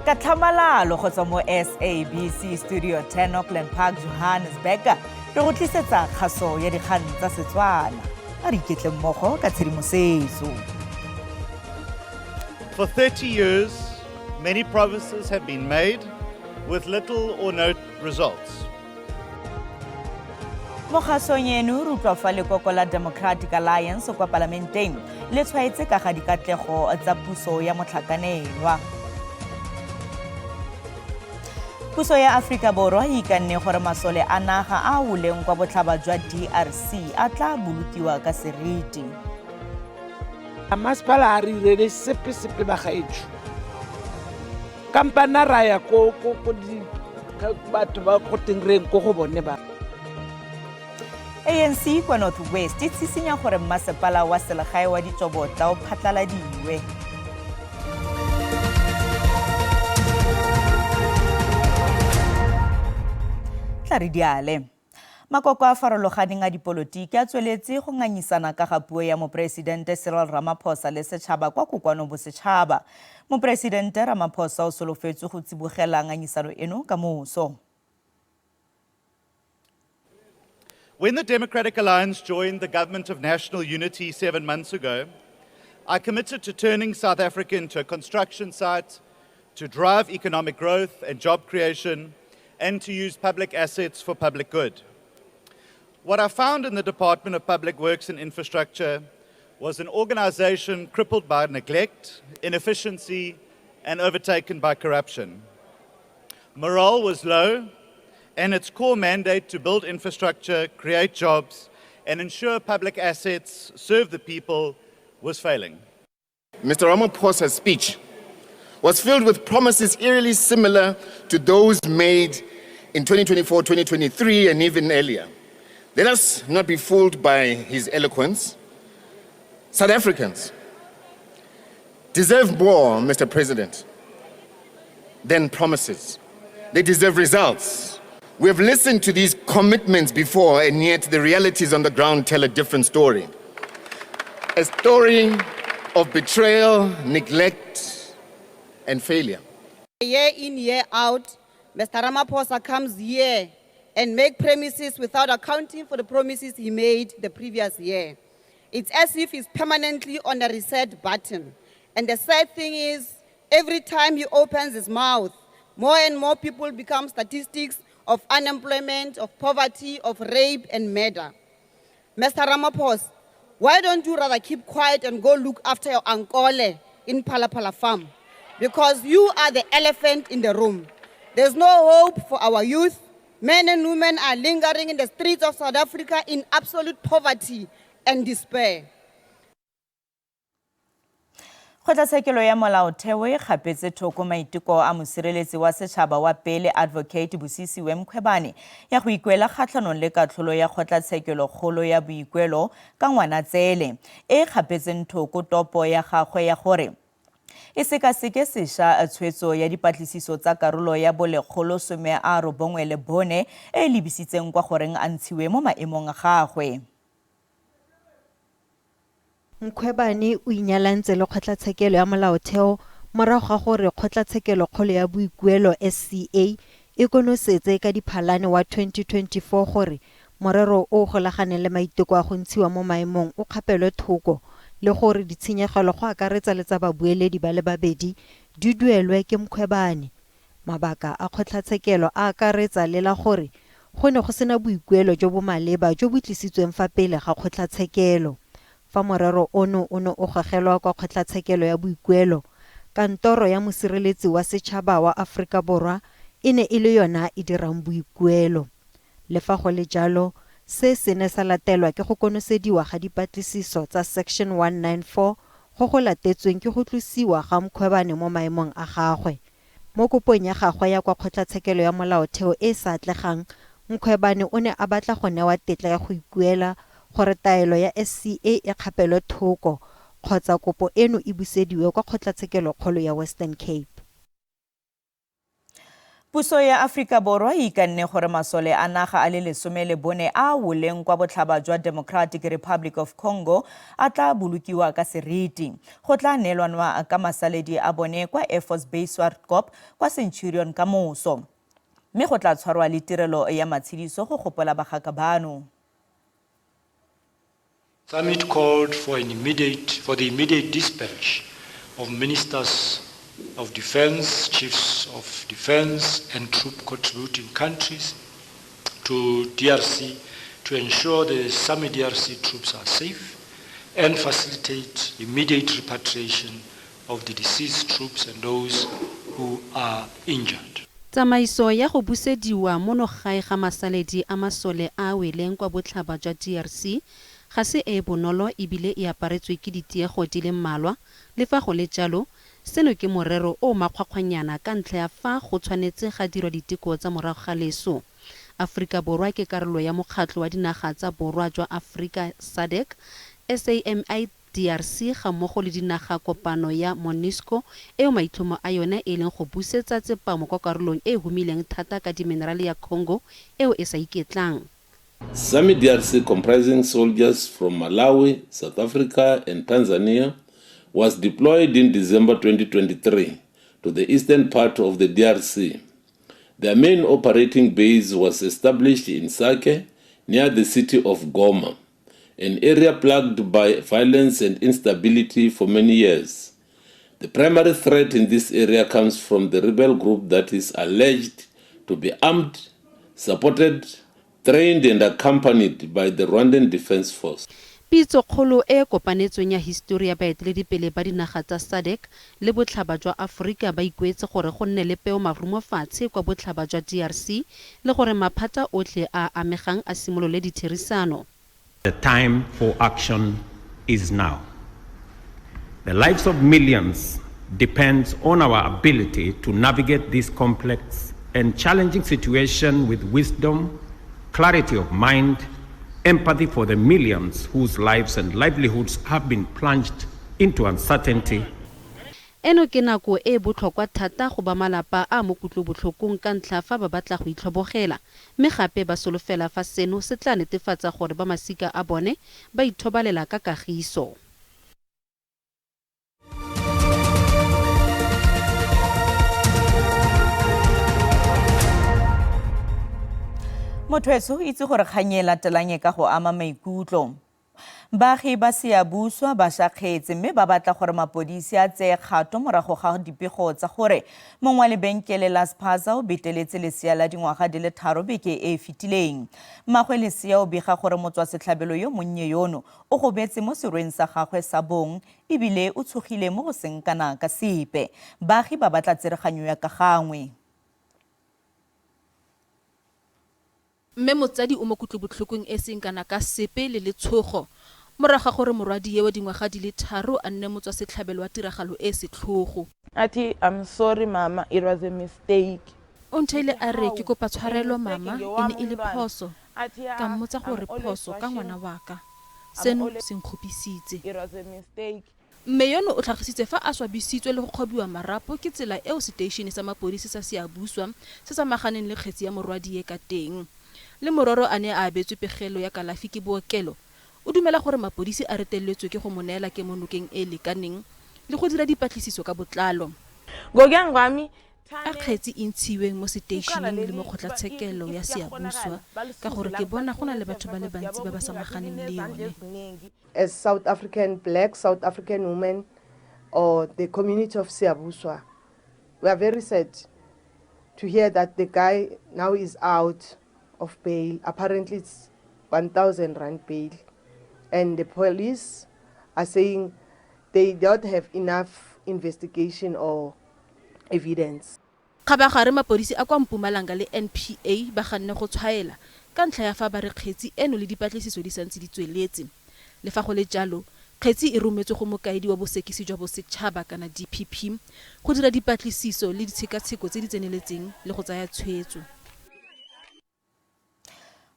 Ka tlhamalalo go tswa mo SABC Studio 10 Auckland Park, Johannesburg, re go tlisetsa kgaso ya dikgang tsa Setswana. A re iketle mmogo ka tshedimosetso. For 30 years, many provinces have been made with little or no results. Mo kgasong eno re utlwa fa lekoko la Democratic Alliance kwa parlamenteng le tshwaetse ka ga dikatlego tsa puso ya motlhakanelwa. Puso ya Afrika Borwa e ikanne gore masole a naga a uleng kwa botlhaba jwa DRC a tla bolutiwa ka seriti. Masipala a re irele sepe ba gaetsho. Kampana raya ko batho ba go tengreng ko go bone ba. ANC kwa North West e tshisinya gore masepala wa selegae wa Ditsobotla o phatlaladiwe. Tla re diale. Makoko a farologaneng a dipolotiki a tsweletse go nganyisana ka ga puo ya Moporesidente Cyril Ramaphosa le setšhaba kwa kokwano bosetšhaba. Moporesidente Ramaphosa o solofetse go tsibogela nganyisano eno ka moso. When the Democratic Alliance joined the Government of National Unity 7 months ago, I committed to turning South Africa into a construction site, to drive economic growth and job creation, and to use public assets for public good. What I found in the Department of Public Works and Infrastructure was an organization crippled by neglect, inefficiency, and overtaken by corruption. Morale was low, and its core mandate to build infrastructure, create jobs, and ensure public assets serve the people was failing. Mr. Ramaphosa's speech was filled with promises eerily similar to those made in 2024, 2023, and even earlier. Let us not be fooled by his eloquence. South Africans deserve more, Mr. President, than promises. They deserve results. We have listened to these commitments before, and yet the realities on the ground tell a different story. A story of betrayal, neglect, and failure. Year in, year out, Mr. Ramaphosa comes here and make promises without accounting for the promises he made the previous year. It's as if he's permanently on a reset button. And the sad thing is, every time he opens his mouth, more and more people become statistics of unemployment, of poverty, of rape and murder. Mr. Ramaphosa, why don't you rather keep quiet and go look after your Ankole in Palapala farm? Because you are the elephant in the room. There's no hope for our youth. Men and women are lingering in the streets of South Africa in absolute poverty and despair. Kgotlatshekelo ya Molaotheo e gapetse thoko maiteko a mosireletsi wa setšhaba wa pele Advocate Busisiwe Mkhwebane ya go ikuela kgatlhanong le katlholo ya kgotlatshekelo kgolo ya boikuelo ka Ngwanatsele e gapetseng thoko topo ya gagwe ya gore e sekaseke sešwa tshwetso ya dipatlisiso tsa karolo ya bolekgolo 94 e lebisitseng kwa goreng a ntshiwe mo maemong a gagwe. Mkhwebane o inyalantse le kgotlatshekelo ya Molaotheo morago ga gore kgotlatshekelo kgolo ya boikuelo SCA e konosetse ka Diphalane wa 2024 gore morero o golaganeng le maiteko a go ntshiwa mo maemong o kgapelwe thoko le gore ditshenyegelo go akaretsa le tsa babueledi ba le babedi di duelwe ke Mkhwebane. Mabaka a kgotlatshekelo a akaretsa le la gore go ne go sena boikuelo jo bo maleba jo bo tlisitsweng fa pele ga kgotlatshekelo. Fa morero ono o gogelwa kwa kgotlatshekelo ya boikuelo, kantoro ya mosireletsi wa setšhaba wa Afrika Borwa e ne e le yona e dirang boikuelo. Le fa go le jalo, se ne sa latelwa ke go konosediwa ga dipatlisiso tsa Section 194 go latetsweng ke go tlosiwa ga Mkhwebane mo maemong a gagwe. Mo kopong ya gagwe ya kwa kgotlatshekelo ya Molaotheo e sa atlegang, Mkhwebane o ne a batla go newa tetla ya go ikuela gore taelo ya SCA e kgapelwe thoko kgotsa kopo eno e busediwe kwa kgotlatshekelo kgolo ya Western Cape. Puso ya Afrika Borwa e ikanne gore masole a naga a le 14 a woleng kwa botlhaba jwa Democratic Republic of Congo a tla bolokiwa ka seriti. Go tla neelanwa ka masaledi a bone kwa Air Force Base Swartkop kwa Centurion ka moso. Mme go tla tshwarwa le tirelo ya matshidiso go gopola bagaka bano. Summit called for the immediate dispatch of ministers of defense, chiefs of defense, and troop contributing countries to DRC to ensure the SAMI DRC troops are safe and facilitate immediate repatriation of the deceased troops and those who are injured. Tsamaiso ya go busediwa mono gae ga masaledi a masole a weleng kwa botlhaba jwa DRC ga se e bonolo ebile e aparetswe ke ditiego di le mmalwa le fa go le jalo seno ke morero o makgwakgwanyana ka ntlha ya fa go tshwanetse ga dirwa diteko tsa morago ga leso. Afrika Borwa ke karolo ya mokgatlo wa dinaga tsa borwa jwa Afrika SADC, SAMI DRC ga mmogo le dinaga kopano ya MONUSCO eo maitlhomo a yone e leng go busetsa tsepamo kwa karolong e humileng thata ka diminerale ya Congo eo e sa iketlang. SAMI DRC, comprising soldiers from Malawi, South Africa, and Tanzania, was deployed in December 2023 to the eastern part of the DRC. Their main operating base was established in Sake, near the city of Goma, an area plagued by violence and instability for many years. The primary threat in this area comes from the rebel group that is alleged to be armed, supported, trained and accompanied by the Rwandan Defense Force. Pitso kgolo e kopanetsweng ya history ya baeteledipele ba dinaga tsa SADC le botlhaba jwa Afrika ba ikwetse gore go nne le peo marumo fatshe kwa botlhaba jwa DRC le gore maphata otlhe a amegang a simolole ditherisano. The time for action is now. The lives of millions depends on our ability to navigate this complex and challenging situation with wisdom, clarity of mind, empathy for the millions whose lives and livelihoods have been plunged into uncertainty. Eno ke nako e botlhokwa thata go ba malapa a mo kutlobotlhokong ka ntlha fa ba batla go itlhobogela mme gape ba solofela fa seno se tla netefatsa gore ba masika a bone ba ithobalela ka kagiso. Motho itse gore kganye latelang ka go ama maikutlo. Baagi ba Seabuswa ba shakgetse mme ba batla gore mapodisi a tseye kgato morago ga dipego tsa gore mongwe wa lebenkele la Spaza o beteletse lesea la dingwaga di le 3 beke e fetileng. Mmagwe lesea o bega gore motswasetlhabelo yo monnye yono o gobetse mo serweng sa gagwe sa bong ebile o tshogile mo go seng kana ka sepe. Baagi ba batla tsereganyo ya ka gangwe. Mme motsadi o mo kutlobotlhokong e seng kana ka sepe le letshogo moraga gore morwadi wa dingwaga di le 3 a nne motswasetlhabelo wa tiragalo e setlhogo. Ati, I'm sorry mama, it was a mistake. O nthaile a re ke kopa tshwarelo mama, e ne e le phoso. Ka mmotsa gore phoso ka ngwana wa ka. Seno se nkgopisitse. It was a mistake. Mme yono o tlhagisitse fa a swabisitswe le go kgobiwa marapo ke tsela eo station sa mapodisi sa Seabuswa se samaganeng le kgetsi ya morwadi ka teng. Le mororo a ne a abetswe pegelo ya kalafi ke bookelo o dumela gore mapodisi a reteletswe ke go moneela ke monokeng e lekaneng le go dira dipatlisiso ka botlalo. A kgetsi e ntshiwe mo stationeng le mo kgotlatshekelo ya Seabuswa ka gore ke bona go na le batho ba le bantsi ba ba samaganeng le yone. As South African black, South African women or the community of Seabuswa, we are very sad to hear that the guy now is out of bail. Apparently it's 1,000 rand bail. And the police are saying they don't have enough investigation or evidence. Khabagare mapodisi a kwa Mpumalanga le NPA ba ganne go tshwaela ka ntlha ya fa ba re kgetsi eno le dipatlisiso di santse di tsweletse. Le fa go le jalo kgetsi e rometswe go mokaedi wa bosekisi jwa bosetšhaba kana DPP go dira dipatlisiso le ditshekatsheko tse di tseneletseng le go tsaya tshwetso.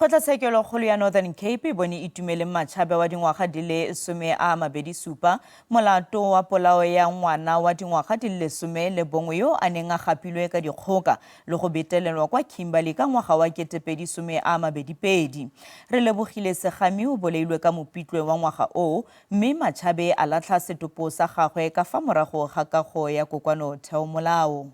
Kgotlatshekelo ya Northern Cape e bone itumele Matšhabe wa dingwaga di le 27 molato wa polao ya ngwana wa dingwaga di le 11 yo a neng a gapilwe ka dikgoka le go betelelwa kwa Kimberley ka ngwaga wa 2022. Re lebogile Segami o boleilwe ka mopitlwe wa ngwaga o mme Matšhabe a latlha setopo sa gagwe ka fa morago ga kago ya kokwanotheo molao.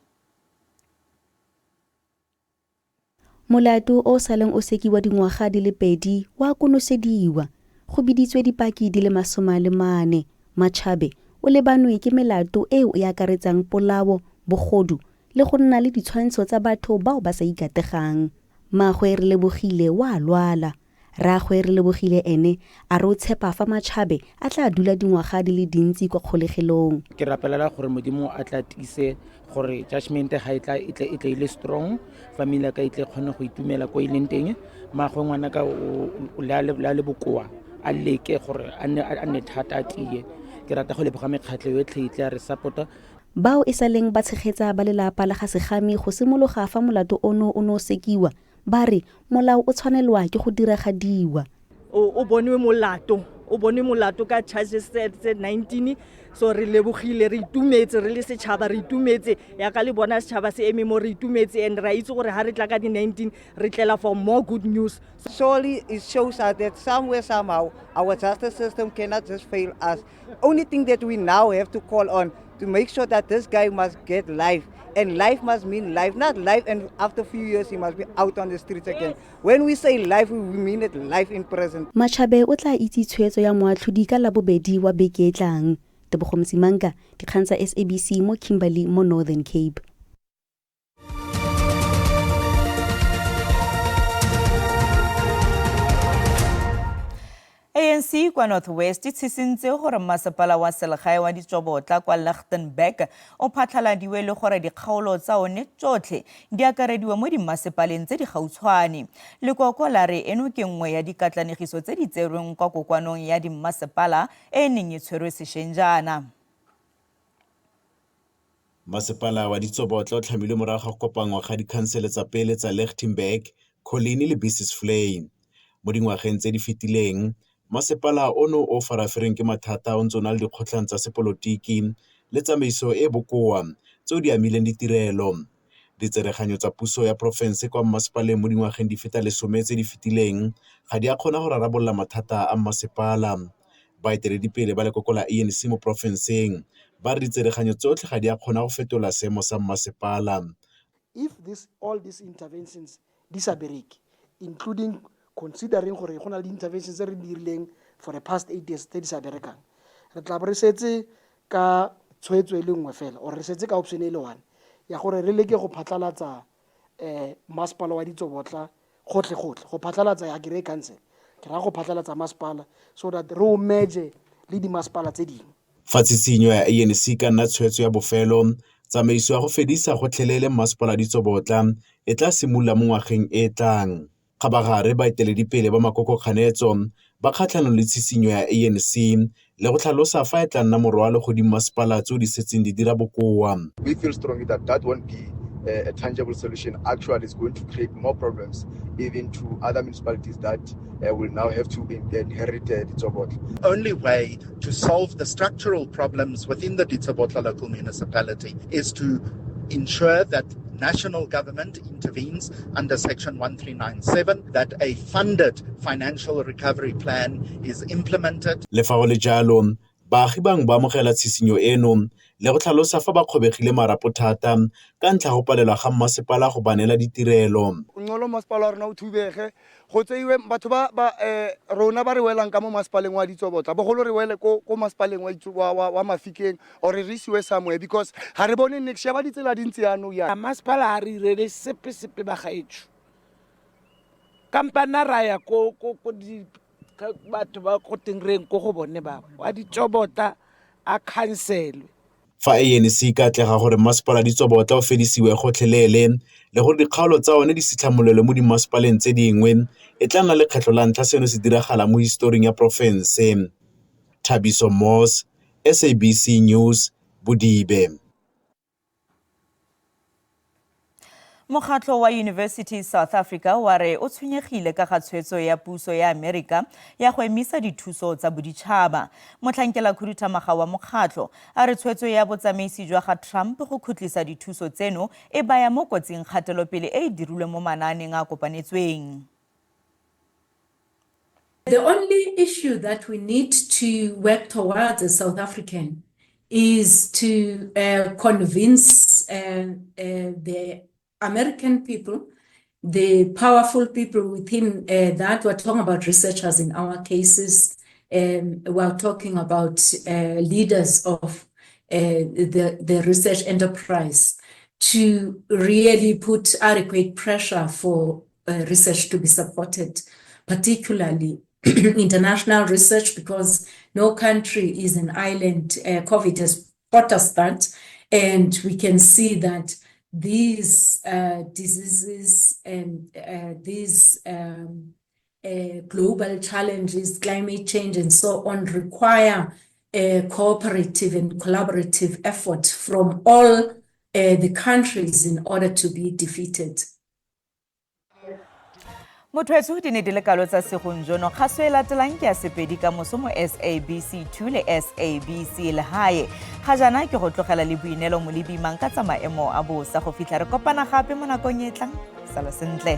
Molato o saleng o sekiwa dingwaga di le 2 wa konosediwa go biditswe dipaki di le 40. Matšhabe o lebanwe ke melato eo e akaretsang polao, bogodu le go nna le ditshwantsho tsa batho bao ba sa ikategang. Magwe re lebogile wa lwala. Ragwe re lebogile ene a re o tshepa fa Matšhabe a tla dula dingwaga di le dintsi kwa kgolegelong. Ke rapelela gore modimo a tla tise gore judgment ga itle ile strong, family ka itle kgone go itumela ko ileng teng. Magwe ngwana ka o la le bokoa a leke gore a ne thata tie. Ke rata go leboga mekgatlho yotlhe itle a re support. Bao e saleng ba tshegetsa ba lelapa la ga Segami go simologa fa molato ono o no sekiwa ba re molao o tshwanelwa ke go diragadiwa. O boniwe molato ka charges tse 19, so re lebogile re itumetse re le setšhaba re itumetse ya ka le bona setšhaba se eme mo re itumetse and ra itse gore ha re tla ka di 19 re tlela for more good news. Surely it shows us that somewhere somehow our justice system cannot just fail us. Only thing that we now have to call on to make sure that this guy must get life. And life must mean life, not life and after a few years he must be out on the streets again. When we say life, we mean it life in present. Matšhabe o tla itse tshwetso ya moatlhodi ka la bobedi wa beke e tlang. Tebogo Msimanga, dikgang tsa SABC mo Kimberley mo Northern Cape. ANC kwa Northwest e tshitsintse gore masepala wa selegae wa Ditsobotla kwa Lichtenburg o phatlhaladiwe le gore dikgaolo tsa one tsotlhe di akarediwe mo dimasepaleng tse di gautshwane. Lekoko la re eno ke nngwe ya dikatlanegiso tse di tserweng kwa kokwanong ya dimasepala e neng e tshwerwe sešweng jaana. Masepala wa Ditsobotla o tlhamilwe morago ga go kopangwa ga dikhansele tsa pele tsa Lichtenburg, Colini le Bosjesvlei. Mo dingwageng tse di fetileng, masepala ono o farafereng ke mathata o ntse o na le dikgotlhang tsa sepolotiki le tsamaiso e bokoa tseo di amileng ditirelo. Ditsereganyo tsa puso ya porofense kwa masepaleng mo dingwageng di feta 10 tse di fetileng ga di a kgona go rarabolola mathata a masepala. Baeteledipele ba lekoko la ANC mo porofenseng ba re ditsereganyo tsotlhe ga di a kgona go fetola seemo sa masepala. If all these interventions di sa bereke, including considering gore go na le interventions re dirileng for the past 8 years tse di sa berekang, re tla re setse ka tshwetso e le nngwe fela or re setse ka option e le 1 ya gore re leke go phatlalatsa masepala wa Ditsobotla gotle go phatlalatsa ya Grey Council ke ra go phatlalatsa masepala so that re o merge le di masepala tse dingwe. Fa tsitsinyo ya ANC ka nna tshwetso ya bofelo, tsamaiso ya go fedisa gotlhelele masepala wa Ditsobotla e tla simolola mo ngwageng e tlang. Kgabagare baeteledipele ba makokokganetso ba kgatlhanong le tshisinyo ya ANC le go tlhalosa fa e tla nna morwalo go dimasepala tseo di setseng di dira bokoa. We feel strongly that won't be a tangible solution. Actually, it's going to create more problems even to other municipalities that will now have to inherit Ditsobotla. Only way to solve the structural problems within the Ditsobotla local municipality is to ensure that national government intervenes under Section 1397, that a funded financial recovery plan is implemented. Le fa go le jalo, baagi bang ba amogela tshisinyo eno le go tlhalosa fa ba kgobegile marapo thata ka ntlha go palelwa ga masepala go banela ditirelo. Ngolo masepala rona o thubege go tseiwe batho ba rona ba re welang ka mo masepaleng wa Ditsobotla bogolo re wele ko masepaleng wa Mafikeng or re isiwe somewhere because ha re bone next ya ba ditsela dintsi ano ya masepala ha re irele sepe ba gaetsho kampana raya ko di batho ba go tengreng ko go bone ba wa Ditsobotla a cancelwe. Fa ANC ka tlega gore masepala Ditsobotla o fedisiwe gotlhelele le gore dikgaolo tsa one di sitlhamolole mo dimasepaleng tse dingwe e tla nna le kgetlo la ntlha seno se diragala mo historing ya porofense. Thabiso Moss, SABC News, Bodibe. Mokgatlo wa University South Africa wa re o tshwenyegile ka ga tshwetso ya puso ya Amerika ya go emisa dithuso tsa boditšhaba. Motlhankela khuduthamaga wa mokgatlo a re tshwetso ya botsamaisi jwa ga Trump go khutlisa dithuso tseno e baya mo kotsing kgatelopele e e dirilwe mo manaaneng a kopanetsweng. The only issue that we need to work towards as South African is to convince the American people, the powerful people within that. We're talking about researchers in our cases. We're talking about leaders of the research enterprise to really put adequate pressure for research to be supported, particularly international research, because no country is an island. COVID has taught us that, and we can see that these diseases and these global challenges, climate change and so on, require a cooperative and collaborative effort from all the countries in order to be defeated. Motho di ne di le kalo tsa segonjono kgaso e latelang ke ya sepedi ka moso mo SABC 2 le SABC Lehae. Ga jana ke go tlogela le boinelo mo lebimang ka tsa maemo a bosa go fitlha re kopana gape mo nakong e tlang. Sala sentle.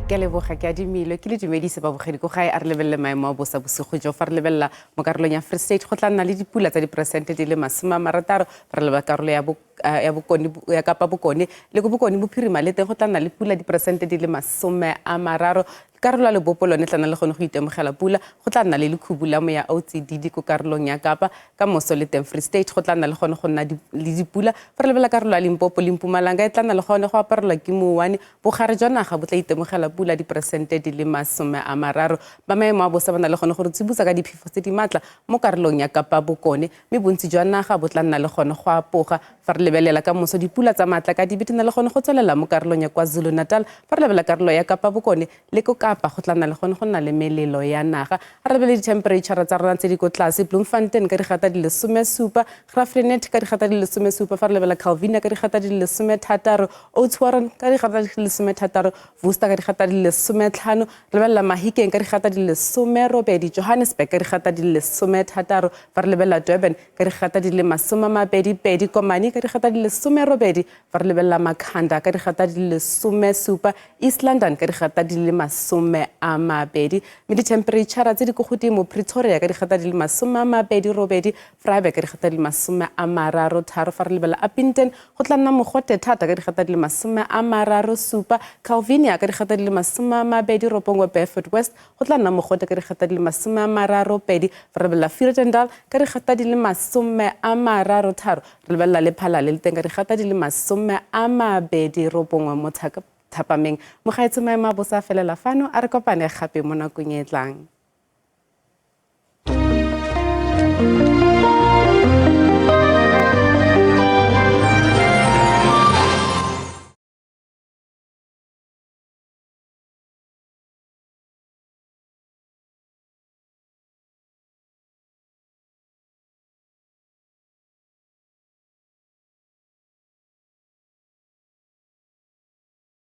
Ke leboga ke adimile ke le dumedise ba bogedi go gae a re lebelle maemo a bosa bosigo jo fa re lebella mo karolong ya Free State go tla nna le dipula tsa diperesente di le 60 fa re leba karolo ya bokone ya Kapa Bokone le go Bokone Bophirima le teng go tla nna le pula diperesente di le 30 karolo le bopolo ne tlana le gone go itemogela pula go tla nna le lekhubula mo ya OTD ko karolong ya Kapa ka moso le teng Free State go tla nna le gone go nna le dipula fa re lebella karolo ya Limpopo le Mpumalanga e tla nna le gone go aparelwa ke mouane bogare jwa naga bo tla itemogela pula diperesente di le 30 ba maemo a bosa bana le gone gore tsibutsa ka diphefo tse di matla mo karolong ya Kapa Bokone me bontsi jwa naga bo tla nna le gone go apoga fa re lebelela ka moso dipula tsa matla ka dibetena le gone go tswelela mo karolong ya KwaZulu Natal fa re lebella karolo ya Kapa Bokone le ko Kapa go tla nna le gone go nna le melelo ya naga a re lebele di-temperature tsa rona tse di ko tlase Bloemfontein ka digata di le 17 Graaff-Reinet ka digata di le 17 fa re lebela Calvina ka digata di le 16 Oudtshoorn ka digata di le 16 Worcester ka digata di le 15 re lebella Mahikeng ka digata di le 18 Johannesburg ka digata di le 16 fa re lebella Durban ka digata di le 22 Komani ka digata di le 18 fa re lebella Makhanda ka digata di le 17 East London ka digata di le 20 me di-temperature tse di ko godimo Pretoria ka digata di le 28 Vryburg ka digata di le 33 fa re lebella Upington go tla nna mogote thata ka digata di le 37 Calvinia ka digata di le 29 Beaufort West go tla nna mogote ka digata di le 32 fa re lebella Vredendal ka digata di le 33 re lebella le Phalale le teng ka digata di le 29 mo Thapameng mo gaetse maemo a bosa felela fano a re kopane gape mo nakong e tlang.